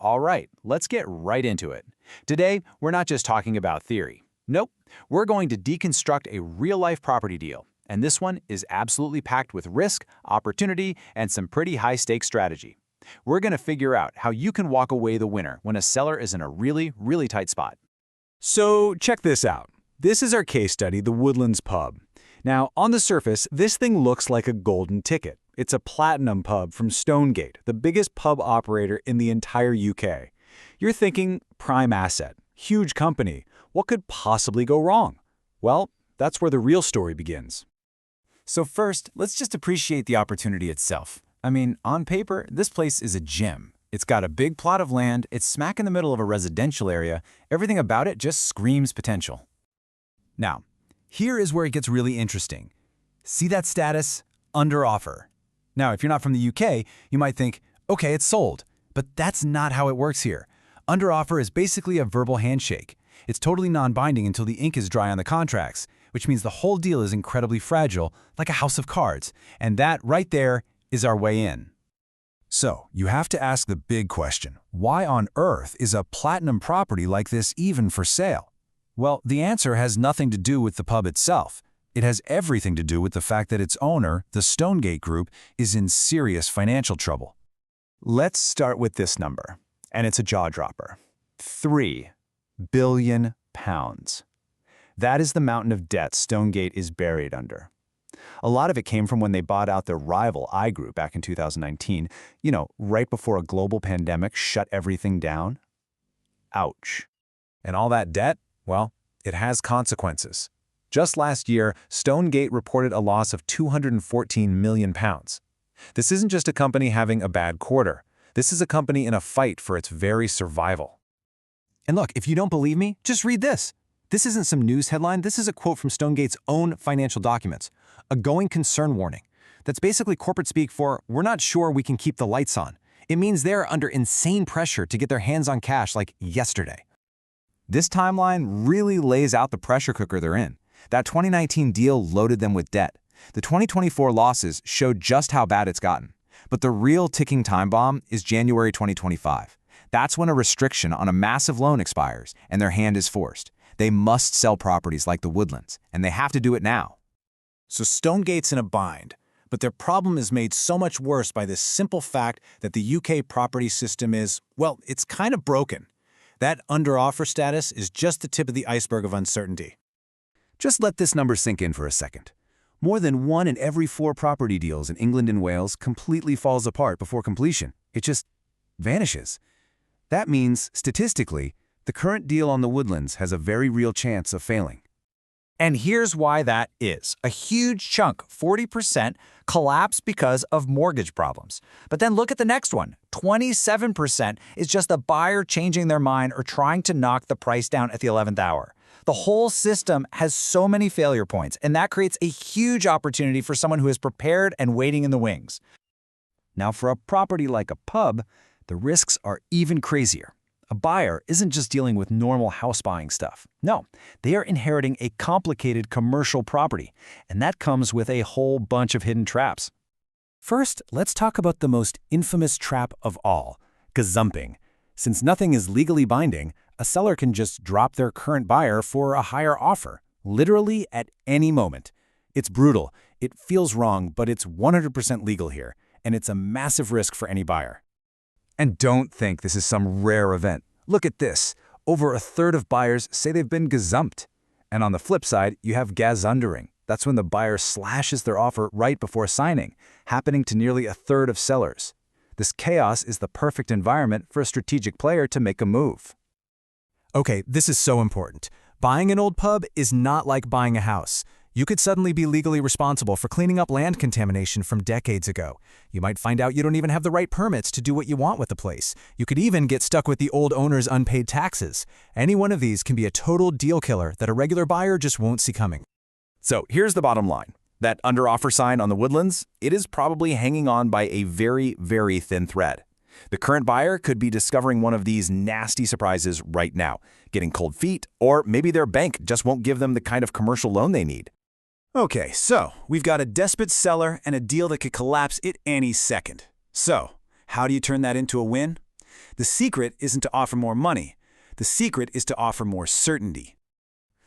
All right, let's get right into it. Today, we're not just talking about theory. Nope, we're going to deconstruct a real-life property deal. And this one is absolutely packed with risk, opportunity, and some pretty high-stakes strategy. We're going to figure out how you can walk away the winner when a seller is in a really, really tight spot. So check this out. This is our case study, the Woodlands pub. Now, on the surface, this thing looks like a golden ticket. It's a platinum pub from Stonegate, the biggest pub operator in the entire UK. You're thinking, prime asset, huge company. What could possibly go wrong? Well, that's where the real story begins. So first, let's just appreciate the opportunity itself. I mean, on paper, this place is a gem. It's got a big plot of land, it's smack in the middle of a residential area, everything about it just screams potential. Now, here is where it gets really interesting. See that status? Under offer. Now, if you're not from the UK, you might think, okay, it's sold. But that's not how it works here. Under offer is basically a verbal handshake. It's totally non-binding until the ink is dry on the contracts, which means the whole deal is incredibly fragile, like a house of cards. And that right there is our way in. So, you have to ask the big question, why on earth is a platinum property like this even for sale? Well, the answer has nothing to do with the pub itself. It has everything to do with the fact that its owner, the Stonegate Group, is in serious financial trouble. Let's start with this number, and it's a jaw-dropper. £3 billion. That is the mountain of debt Stonegate is buried under. A lot of it came from when they bought out their rival I Group back in 2019, right before a global pandemic shut everything down. Ouch. And all that debt? Well, it has consequences. Just last year, Stonegate reported a loss of £214 million. This isn't just a company having a bad quarter. This is a company in a fight for its very survival. And look, if you don't believe me, just read this. This isn't some news headline. This is a quote from Stonegate's own financial documents. A going concern warning. That's basically corporate speak for, we're not sure we can keep the lights on. It means they're under insane pressure to get their hands on cash like yesterday. This timeline really lays out the pressure cooker they're in. That 2019 deal loaded them with debt. The 2024 losses showed just how bad it's gotten. But the real ticking time bomb is January 2025. That's when a restriction on a massive loan expires and their hand is forced. They must sell properties like the Woodlands, and they have to do it now. So Stonegate's in a bind, but their problem is made so much worse by this simple fact that the UK property system is, well, it's kind of broken. That under offer status is just the tip of the iceberg of uncertainty. Just let this number sink in for a second. More than 1 in every 4 property deals in England and Wales completely falls apart before completion. It just vanishes. That means, statistically, the current deal on the Woodlands has a very real chance of failing. And here's why that is. A huge chunk, 40%, collapsed because of mortgage problems. But then look at the next one. 27% is just the buyer changing their mind or trying to knock the price down at the 11th hour. The whole system has so many failure points, and that creates a huge opportunity for someone who is prepared and waiting in the wings. Now, for a property like a pub, the risks are even crazier. A buyer isn't just dealing with normal house buying stuff. No, they are inheriting a complicated commercial property, and that comes with a whole bunch of hidden traps. First, let's talk about the most infamous trap of all, gazumping. Since nothing is legally binding, a seller can just drop their current buyer for a higher offer, literally at any moment. It's brutal, it feels wrong, but it's 100% legal here, and it's a massive risk for any buyer. And don't think this is some rare event. Look at this. Over a third of buyers say they've been gazumped. And on the flip side, you have gazundering. That's when the buyer slashes their offer right before signing, happening to nearly a third of sellers. This chaos is the perfect environment for a strategic player to make a move. Okay, this is so important. Buying an old pub is not like buying a house. You could suddenly be legally responsible for cleaning up land contamination from decades ago. You might find out you don't even have the right permits to do what you want with the place. You could even get stuck with the old owner's unpaid taxes. Any one of these can be a total deal killer that a regular buyer just won't see coming. So here's the bottom line. That under offer sign on the Woodlands, it is probably hanging on by a very, very thin thread. The current buyer could be discovering one of these nasty surprises right now, getting cold feet, or maybe their bank just won't give them the kind of commercial loan they need. Okay, so we've got a desperate seller and a deal that could collapse at any second. So, how do you turn that into a win? The secret isn't to offer more money. The secret is to offer more certainty.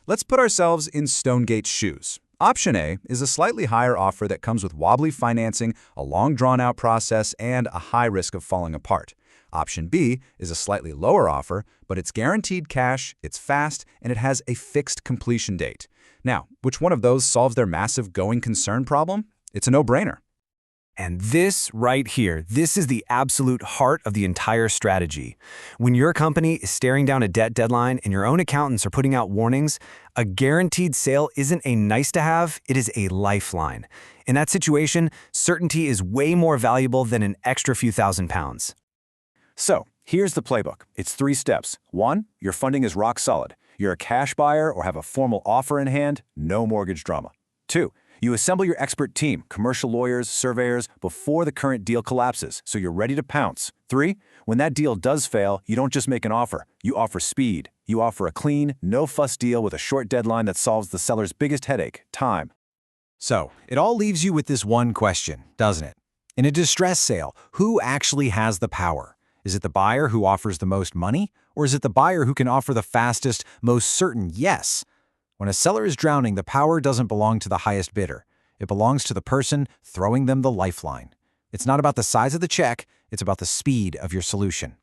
Let's put ourselves in Stonegate's shoes. Option A is a slightly higher offer that comes with wobbly financing, a long drawn-out process, and a high risk of falling apart. Option B is a slightly lower offer, but it's guaranteed cash, it's fast, and it has a fixed completion date. Now, which one of those solves their massive going concern problem? It's a no-brainer. And this right here, this is the absolute heart of the entire strategy. When your company is staring down a debt deadline and your own accountants are putting out warnings, a guaranteed sale isn't a nice-to-have, it is a lifeline. In that situation, certainty is way more valuable than an extra few £1,000s. So, here's the playbook. It's 3 steps. 1, your funding is rock solid. You're a cash buyer or have a formal offer in hand, no mortgage drama. 2, you assemble your expert team, commercial lawyers, surveyors, before the current deal collapses, so you're ready to pounce. 3, when that deal does fail, you don't just make an offer. You offer speed. You offer a clean, no-fuss deal with a short deadline that solves the seller's biggest headache, time. So, it all leaves you with this one question, doesn't it? In a distress sale, who actually has the power? Is it the buyer who offers the most money? Or is it the buyer who can offer the fastest, most certain yes? When a seller is drowning, the power doesn't belong to the highest bidder. It belongs to the person throwing them the lifeline. It's not about the size of the check, it's about the speed of your solution.